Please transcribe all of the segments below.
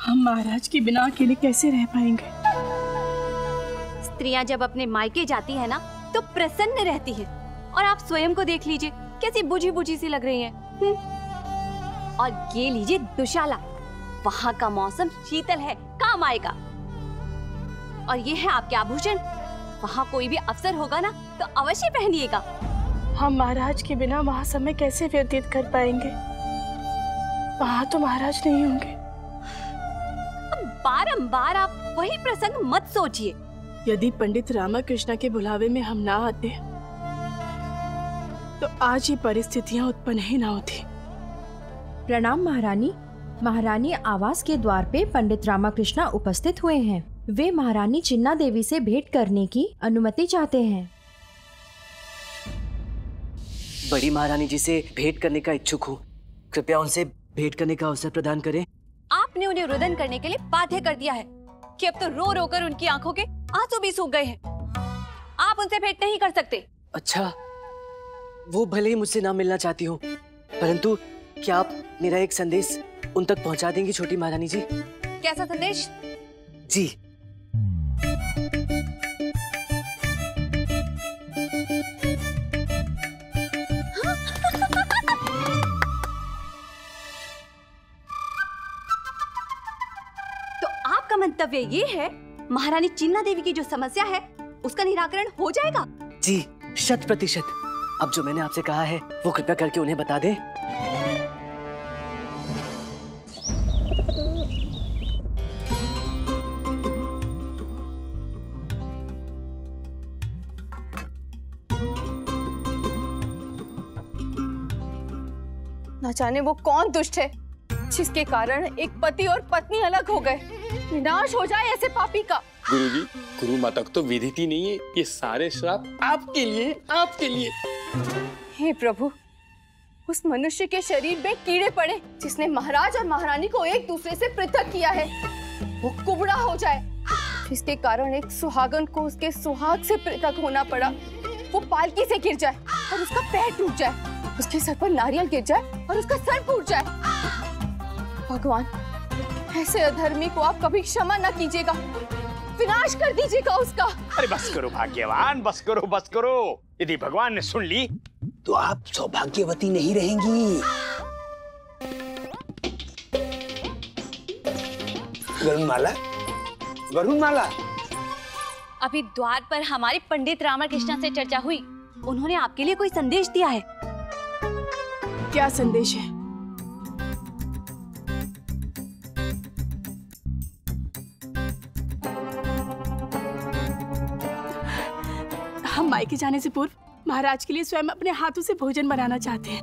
हम महाराज के बिना अकेले कैसे रह पाएंगे? स्त्रियां जब अपने मायके जाती है ना तो प्रसन्न रहती है, और आप स्वयं को देख लीजिए कैसी बुझी बुझी सी लग रही हैं। और ये लीजिए दुशाला, वहाँ का मौसम शीतल है, काम आएगा। और ये है आपके आभूषण, वहाँ कोई भी अवसर होगा ना तो अवश्य पहनिएगा। हम महाराज के बिना वहाँ समय कैसे व्यतीत कर पाएंगे? वहाँ तो महाराज नहीं होंगे। बारंबार आप वही प्रसंग मत सोचिए। यदि पंडित रामकृष्ण के बुलावे में हम ना आते तो आज ये परिस्थितियां उत्पन्न ही ना होती। प्रणाम महारानी। महारानी आवास के द्वार पे पंडित रामकृष्ण उपस्थित हुए हैं। वे महारानी चिन्ना देवी से भेंट करने की अनुमति चाहते हैं। बड़ी महारानी जी से भेंट करने का इच्छुक हूँ, कृपया उनसे भेंट करने का अवसर प्रदान करें। आपने उन्हें रुदन करने के लिए बाध्य कर दिया है कि अब तो रो रो कर उनकी आंखों के आंसू भी सूख गए हैं। आप उनसे भेंट नहीं कर सकते। अच्छा, वो भले ही मुझसे ना मिलना चाहती हो, परंतु क्या आप मेरा एक संदेश उन तक पहुंचा देंगी छोटी महारानी जी? कैसा संदेश? जी, तो आपका मंतव्य ये है महारानी चिन्ना देवी की जो समस्या है उसका निराकरण हो जाएगा? जी, 100%। अब जो मैंने आपसे कहा है वो कृपया करके उन्हें बता दें। न जाने वो कौन दुष्ट है जिसके कारण एक पति और पत्नी अलग हो गए। विनाश हो जाए ऐसे पापी का। गुरुजी, गुरु माता को तो विदित ही नहीं है। ये सारे श्राप आपके लिए, आपके लिए। हे प्रभु, उस मनुष्य के शरीर में कीड़े पड़े जिसने महाराज और महारानी को एक दूसरे से पृथक किया है। वो कुबड़ा हो जाए जिसके कारण एक सुहागन को उसके सुहाग से पृथक होना पड़ा। वो पालकी से गिर जाए और उसका पैर टूट जाए, उसके सर पर नारियल गिर जाए और उसका सर फूट जाए। भगवान, ऐसे अधर्मी को आप कभी क्षमा न कीजिएगा, विनाश कर दीजिएगा उसका। अरे बस करो भाग्यवान, बस करो, बस करो। यदि भगवान ने सुन ली तो आप सौभाग्यवती नहीं रहेंगी। वरुणमाला, वरुणमाला। अभी द्वार पर हमारे पंडित रामकृष्ण से चर्चा हुई। उन्होंने आपके लिए कोई संदेश दिया है। क्या संदेश है? हम मायके जाने से पूर्व महाराज के लिए स्वयं अपने हाथों से भोजन बनाना चाहते हैं,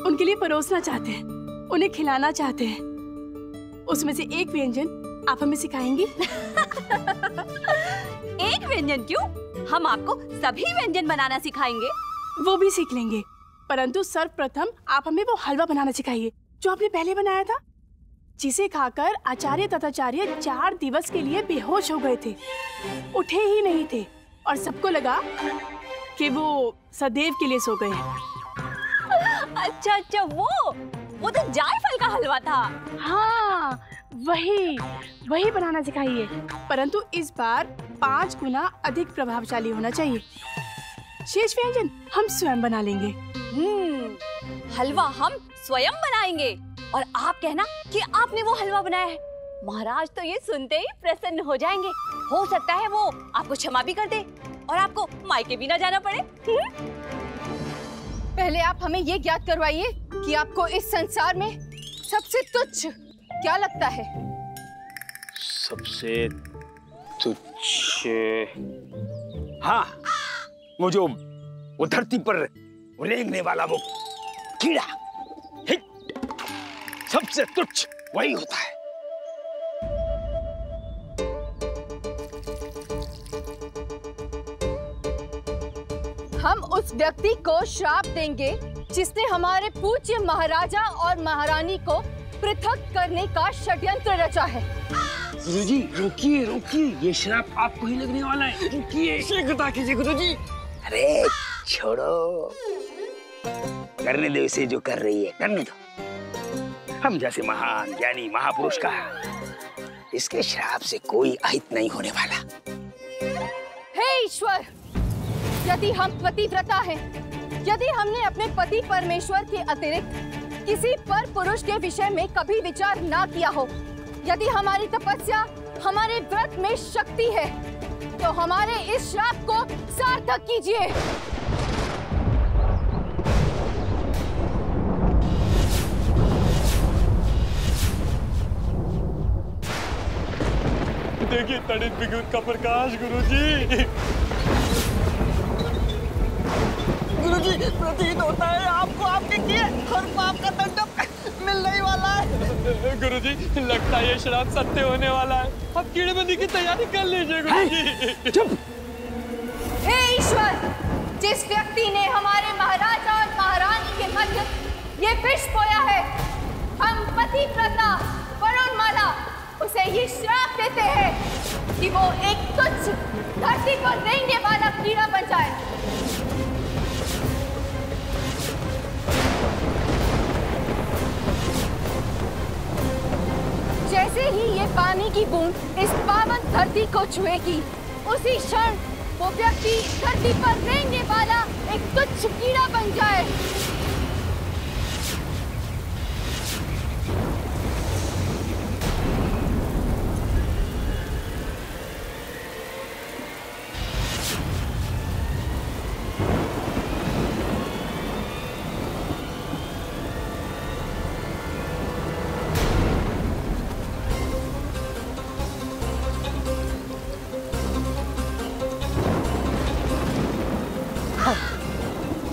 उनके लिए परोसना चाहते हैं, उन्हें खिलाना चाहते हैं। उसमें से एक व्यंजन आप हमें सिखाएंगी? एक व्यंजन क्यों, हम आपको सभी व्यंजन बनाना सिखाएंगे। वो भी सीख लेंगे, परंतु सर्वप्रथम आप हमें वो हलवा बनाना सिखाइए जो आपने पहले बनाया था, जिसे खाकर आचार्य तथाचार्य 4 दिवस के लिए बेहोश हो गए थे, उठे ही नहीं थे और सबको लगा कि वो सदैव के लिए सो गए हैं। अच्छा अच्छा, वो तो जायफल का हलवा था। हाँ, वही बनाना सिखाइए, परंतु इस बार 5 गुना अधिक प्रभावशाली होना चाहिए। शेष व्यंजन हम स्वयं बना लेंगे। हलवा हम स्वयं बनाएंगे और आप कहना कि आपने वो हलवा बनाया है। महाराज तो ये सुनते ही प्रसन्न हो जाएंगे। हो सकता है वो आपको क्षमा भी कर दे और आपको मायके भी ना जाना पड़े। पहले आप हमें ये ज्ञात करवाइए कि आपको इस संसार में सबसे तुच्छ क्या लगता है? सबसे तुच्छ, हाँ, वो धरती पर रेंगने वाला वो कीड़ा, सबसे तुच्छ वही होता है। हम उस व्यक्ति को श्राप देंगे जिसने हमारे पूज्य महाराजा और महारानी को पृथक करने का षड्यंत्र रचा है। गुरुजी, रुकिए रुकिए, ये श्राप आपको ही लगने वाला है। रुकिए, शीघ्रता कीजिए गुरुजी। अरे छोड़ो, करने दो इसे जो कर रही है, करने दो। हम जैसे महान ज्ञानी महापुरुष का इसके श्राप से कोई अहित नहीं होने वाला। हे ईश्वर, यदि हम पतिव्रता हैं, यदि हमने अपने पति परमेश्वर के अतिरिक्त किसी पर पुरुष के विषय में कभी विचार ना किया हो, यदि हमारी तपस्या, हमारे व्रत में शक्ति है, तो हमारे इस श्राप को सार्थक कीजिए। देखिए तड़ित विद्युत का प्रकाश गुरुजी। गुरुजी, प्रतीत होता है आपको आपके किए हर पाप का दंड मिलने ही वाला है। गुरुजी, लगता है ये श्राप सत्य होने वाला है। अब कीड़ेबंदी की तैयारी कर लीजिए गुरुजी। चुप। हे ईश्वर, जिस व्यक्ति ने हमारे महाराजा और महारानी के मध्य ये विष बोया है, हम पतिव्रता वरुणमाला उसे ये श्राप देते हैं कि वो एक तुच्छ धरती पर रेंगने वाला कीड़ा बन जाए। जैसे ही ये पानी की बूंद इस पावन धरती को छुएगी, उसी क्षण वो व्यक्ति धरती पर रेंगने वाला एक तुच्छ कीड़ा बन जाए।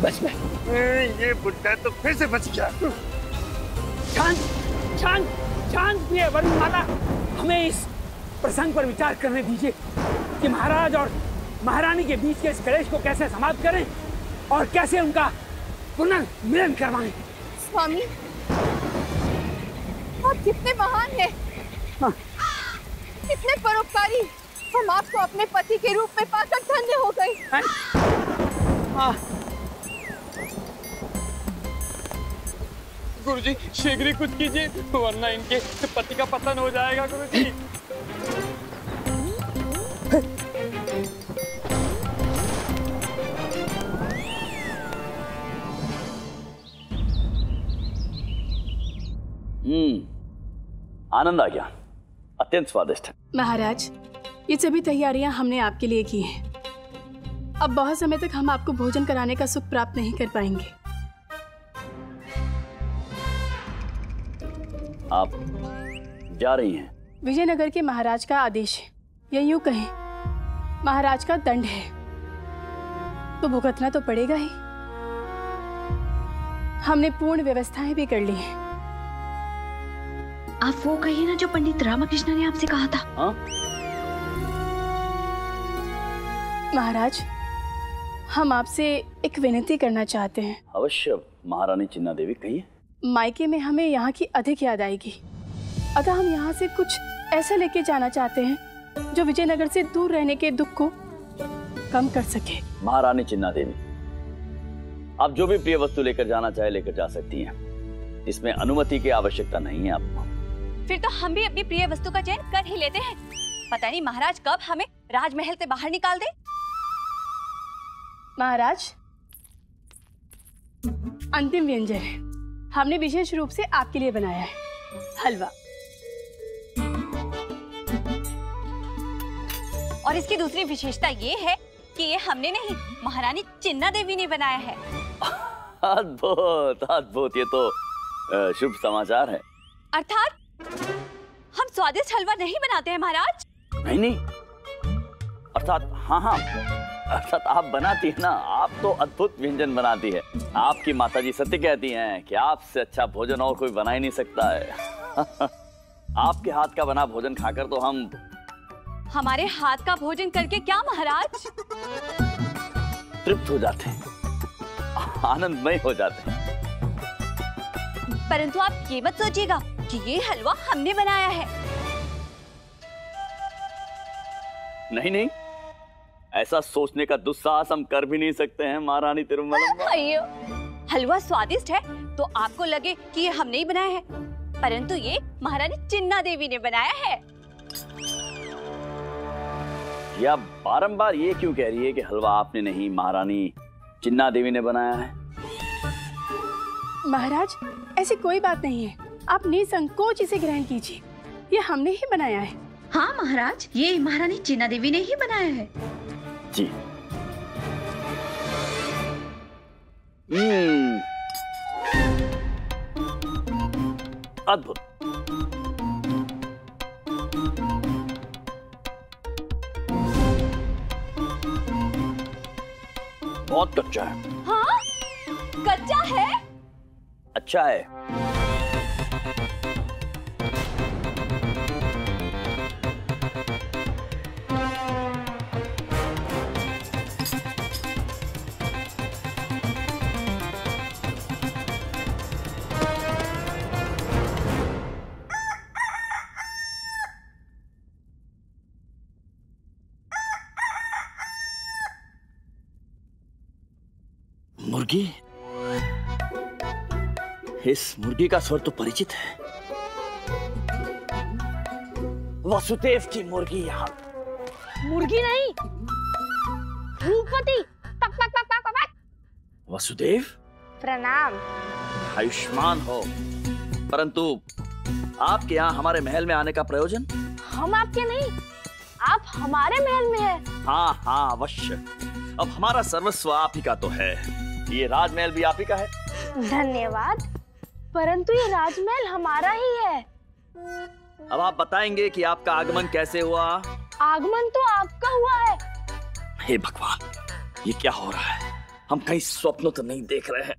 बच गए। ये बुड्ढा तो फिर से बच गया। शांत शांत शांत ये वरुणमाला, हमें इस प्रसंग पर विचार करने दीजिए कि महाराज और महारानी के बीच के इस कलेश को कैसे समाप्त करें और कैसे उनका पुनर्मिलन करवाएं। स्वामी, आप कितने महान हैं, कितने परोपकारी। हम आपको अपने पति के रूप में पाकर धन्य हो गए। गुरुजी, शीघ्र ही कुछ कीजिए, वरना इनके पति का पतन हो जाएगा गुरुजी। आनंद आ गया, अत्यंत स्वादिष्ट है। महाराज, ये सभी तैयारियां हमने आपके लिए की हैं। अब बहुत समय तक हम आपको भोजन कराने का सुख प्राप्त नहीं कर पाएंगे। आप जा रही हैं? विजयनगर के महाराज का आदेश है, या यूं कहें महाराज का दंड है, तो भुगतना तो पड़ेगा ही। हमने पूर्ण व्यवस्थाएं भी कर ली हैं। आप वो कहिए ना जो पंडित रामकृष्ण ने आपसे कहा था। हाँ? महाराज, हम आपसे एक विनती करना चाहते हैं। अवश्य महारानी चिन्ना देवी, कहिए। मायके में हमें यहाँ की अधिक याद आएगी, अतः हम यहाँ से कुछ ऐसा लेके जाना चाहते हैं जो विजयनगर से दूर रहने के दुख को कम कर सके। महारानी चिन्ना देवी, आप जो भी प्रिय वस्तु लेकर जाना चाहे लेकर जा सकती हैं। इसमें अनुमति की आवश्यकता नहीं है आपको। फिर तो हम भी अपनी प्रिय वस्तु का चयन कर ही लेते हैं। पता नहीं महाराज कब हमें राजमहल से बाहर निकाल दे। महाराज, अंतिम व्यंजन है, हमने विशेष रूप से आपके लिए बनाया है, हलवा। और इसकी दूसरी विशेषता ये है कि ये हमने नहीं, महारानी चिन्ना देवी ने बनाया है। अद्भुत अद्भुत, ये तो शुभ समाचार है। अर्थात हम स्वादिष्ट हलवा नहीं बनाते हैं महाराज। नहीं नहीं, अर्थात हाँ, अर्थात आप बनाती है ना, आप तो अद्भुत व्यंजन बनाती है। आपकी माताजी सत्य कहती हैं कि आपसे अच्छा भोजन और कोई बना ही नहीं सकता है। आपके हाथ का बना भोजन खाकर तो हम हमारे हाथ का भोजन करके क्या महाराज? तृप्त हो जाते हैं, आनंदमय हो जाते हैं। परंतु आप ये मत सोचिएगा कि ये हलवा हमने बनाया है। नहीं नहीं, ऐसा सोचने का दुस्साहस हम कर भी नहीं सकते हैं महारानी तिरुमलम्बा। हलवा स्वादिष्ट है तो आपको लगे कि ये हमने ही बनाया है, परंतु ये महारानी चिन्ना देवी ने बनाया है। या बारंबार ये क्यों कह रही है कि हलवा आपने नहीं, महारानी चिन्ना देवी ने बनाया है? महाराज, ऐसी कोई बात नहीं है, आप निसंकोच इसे ग्रहण कीजिए, ये हमने ही बनाया है। हाँ महाराज, ये महारानी चिन्ना देवी ने ही बनाया है। जी। अद्भुत। बहुत कच्चा है। हाँ, कच्चा है? अच्छा है। मुर्गी? इस मुर्गी का स्वर तो परिचित है। वसुदेव की मुर्गी यहाँ। मुर्गी नहीं, रूपवती। पक पक पक पक पक। वसुदेव, प्रणाम। आयुष्मान हो। परंतु आपके यहाँ हमारे महल में आने का प्रयोजन? हम आपके नहीं, आप हमारे महल में हैं। हाँ हाँ अवश्य। अब हमारा सर्वस्व आप ही का तो है। ये राजमहल भी आप ही का है। धन्यवाद, परंतु ये राजमहल हमारा ही है। अब आप बताएंगे कि आपका आगमन कैसे हुआ? आगमन तो आपका हुआ है। हे भगवान, ये क्या हो रहा है? हम कहीं स्वप्न तो नहीं देख रहे हैं?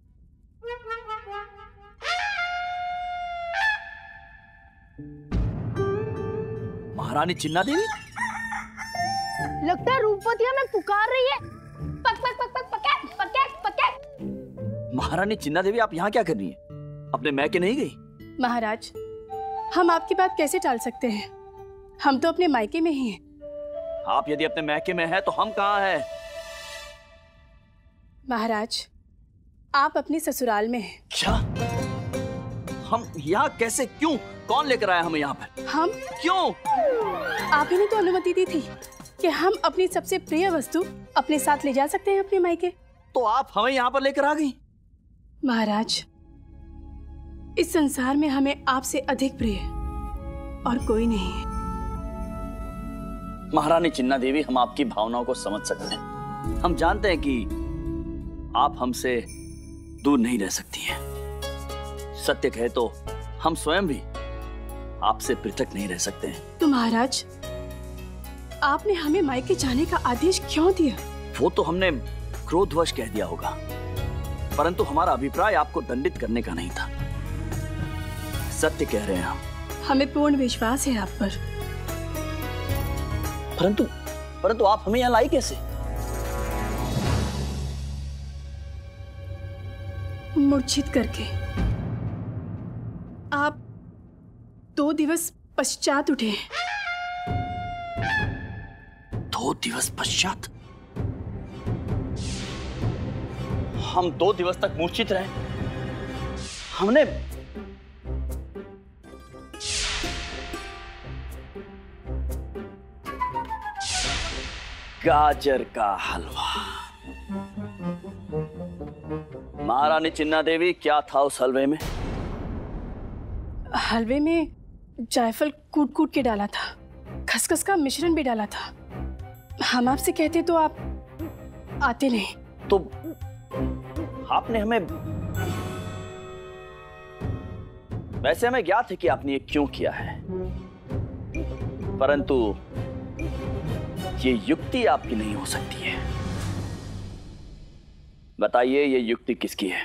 महारानी चिन्ना देवी? लगता है रूपवती हमें पुकार रही है। पक पक पक पक पक पक पक। महारानी चिन्ना देवी, आप यहाँ क्या कर रही हैं? अपने मैके नहीं गई? महाराज, हम आपकी बात कैसे टाल सकते हैं? हम तो अपने मायके में ही हैं। आप यदि अपने मैके में हैं तो हम कहाँ हैं? महाराज, आप अपने ससुराल में हैं। क्या? हम यहाँ कैसे, क्यों, कौन लेकर आया हमें यहाँ पर? हम? क्यों? आप ही ने तो अनुमति दी थी कि हम अपनी सबसे प्रिय वस्तु अपने साथ ले जा सकते हैं अपने मायके। तो आप हमें यहाँ पर लेकर आ गई? महाराज, इस संसार में हमें आपसे अधिक प्रिय और कोई नहीं है। महारानी चिन्ना देवी, हम आपकी भावनाओं को समझ सकते हैं। हम जानते हैं कि आप हमसे दूर नहीं रह सकती हैं। सत्य कहे तो हम स्वयं भी आपसे पृथक नहीं रह सकते हैं। तो महाराज, आपने हमें मायके जाने का आदेश क्यों दिया? वो तो हमने क्रोधवश कह दिया होगा, परंतु हमारा अभिप्राय आपको दंडित करने का नहीं था। सत्य कह रहे हैं हम। हमें पूर्ण विश्वास है आप पर। परंतु आप हमें यहाँ लाई कैसे? मूर्छित करके। आप 2 दिवस पश्चात उठे। 2 दिवस पश्चात? हम 2 दिवस तक मूर्छित रहे। हमने गाजर का हलवा। महारानी चिन्ना देवी, क्या था उस हलवे में? हलवे में जायफल कूट कूट के डाला था, खसखस का मिश्रण भी डाला था। हम आपसे कहते तो आप आते नहीं। तो आपने हमें, वैसे हमें ज्ञात है कि आपने ये क्यों किया है, परंतु ये युक्ति आपकी नहीं हो सकती है। बताइए, ये युक्ति किसकी है?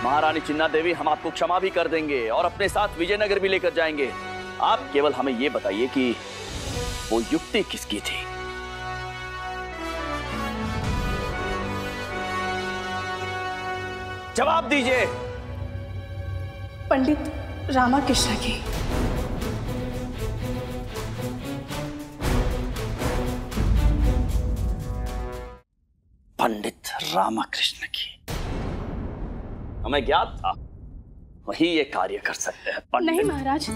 महारानी चिन्ना देवी, हम आपको क्षमा भी कर देंगे और अपने साथ विजयनगर भी लेकर जाएंगे। आप केवल हमें ये बताइए कि वो युक्ति किसकी थी? जवाब दीजिए। पंडित रामाकृष्ण की। पंडित रामाकृष्ण की। हमें ज्ञात था वही ये कार्य कर सकते हैं। पंडित नहीं महाराज,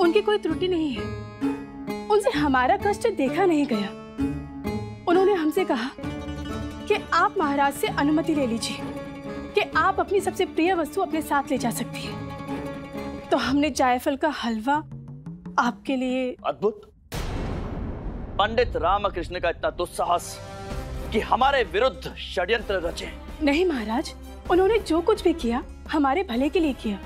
उनकी कोई त्रुटि नहीं है। उनसे हमारा कष्ट देखा नहीं गया। उन्होंने हमसे कहा कि आप महाराज से अनुमति ले लीजिए कि आप अपनी सबसे प्रिय वस्तु अपने साथ ले जा सकती हैं। तो हमने जायफल का हलवा आपके लिए। अद्भुत। पंडित रामकृष्ण का इतना दुस्साहस कि हमारे विरुद्ध षड्यंत्र रचे। नहीं महाराज, उन्होंने जो कुछ भी किया हमारे भले के लिए किया।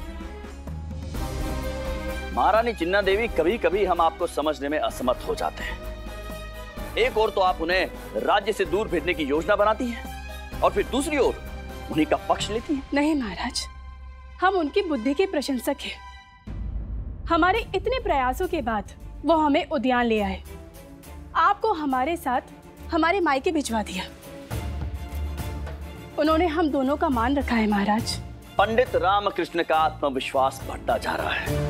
महारानी चिन्ना देवी, कभी कभी हम आपको समझने में असमर्थ हो जाते हैं। एक ओर तो आप उन्हें राज्य से दूर भेजने की योजना बनाती हैं और फिर दूसरी ओर उन्हीं का पक्ष लेती हैं। नहीं महाराज, हम उनकी बुद्धि के प्रशंसक हैं। हमारे इतने प्रयासों के बाद वो हमें उद्यान ले आए, आपको हमारे साथ हमारे मायके भिजवा दिया। उन्होंने हम दोनों का मान रखा है महाराज। पंडित रामकृष्ण का आत्मविश्वास बढ़ता जा रहा है।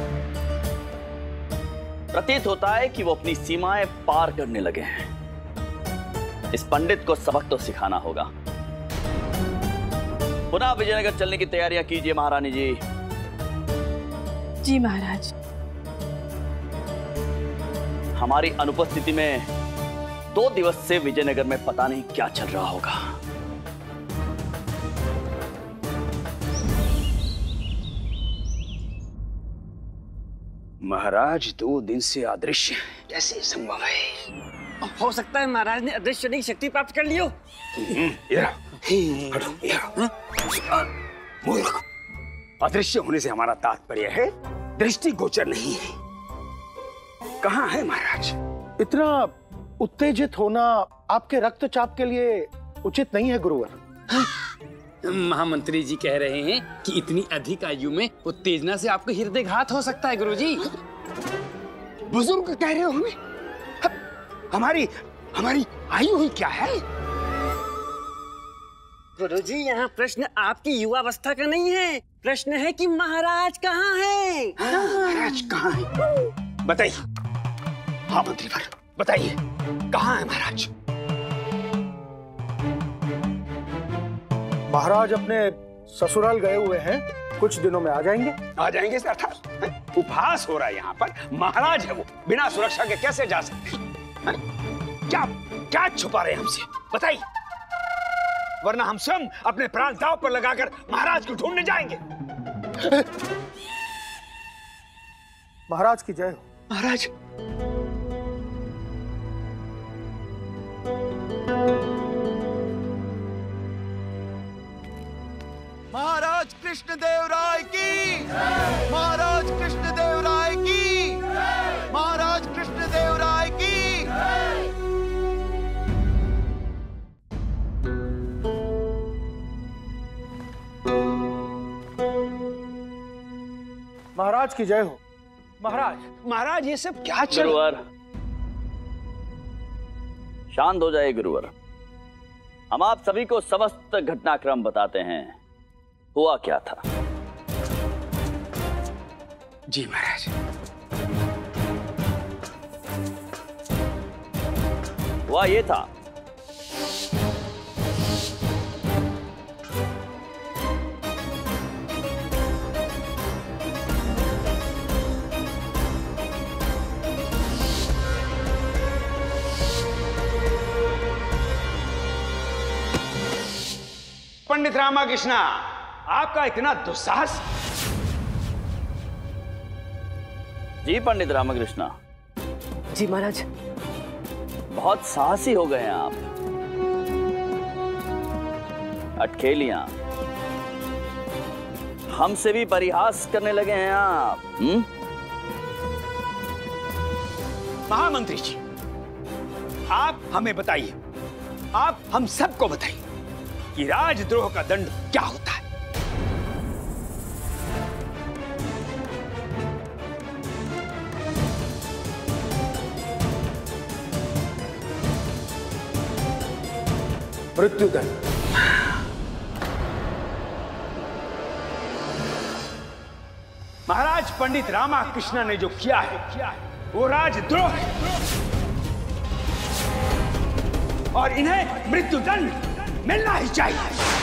प्रतीत होता है कि वो अपनी सीमाएं पार करने लगे हैं। इस पंडित को सबक तो सिखाना होगा। पुनः विजयनगर चलने की तैयारियां कीजिए महारानी जी। जी महाराज। हमारी अनुपस्थिति में 2 दिवस से विजयनगर में पता नहीं क्या चल रहा होगा। महाराज 2 दिन से अदृश्य कैसे संभव है? हो सकता है महाराज ने अदृश्य की शक्ति प्राप्त कर लियो। मूर्ख, अदृश्य होने से हमारा तात्पर्य है दृष्टिगोचर नहीं है। कहाँ है महाराज? इतना उत्तेजित होना आपके रक्तचाप के लिए उचित नहीं है गुरुवर। महामंत्री जी कह रहे हैं कि इतनी अधिक आयु में उत्तेजना से आपको हृदयघात हो सकता है गुरुजी। बुजुर्ग कह रहे हो हमें? हमारी आयु ही क्या है? गुरुजी, यहाँ प्रश्न आपकी युवावस्था का नहीं है। प्रश्न है कि महाराज कहाँ है? महाराज कहाँ है? बताइए। हाँ मंत्रीवर, बताइए कहाँ है महाराज? महाराज अपने ससुराल गए हुए हैं, कुछ दिनों में आ जाएंगे। आ जाएंगे अर्थात उपहास हो रहा है यहाँ पर। महाराज है वो, बिना सुरक्षा के कैसे जा सकते हैं? क्या क्या छुपा रहे हैं हमसे? बताइए, वरना हम स्वयं अपने प्राण दांव पर लगाकर महाराज को ढूंढने जाएंगे। महाराज की जय हो। महाराज महाराज कृष्णदेव राय की, महाराज कृष्णदेव राय की, महाराज कृष्णदेव राय की। महाराज की जय हो। महाराज ये सब क्या चल? गुरुवर शांत हो जाइए। गुरुवर, हम आप सभी को समस्त घटनाक्रम बताते हैं। हुआ क्या था? जी महाराज। हुआ ये था, पंडित रामकृष्ण, आपका इतना दुस्साहस? जी पंडित रामकृष्ण। जी महाराज। बहुत साहसी हो गए हैं आप। अटखेलियां, हमसे भी परिहास करने लगे हैं आप। महामंत्री जी, आप हमें बताइए, आप हम सबको बताइए कि राजद्रोह का दंड क्या होता है? मृत्युदंड। महाराज, पंडित रामकृष्ण ने जो किया है वो राजद्रोह है और इन्हें मृत्युदंड मिलना ही चाहिए।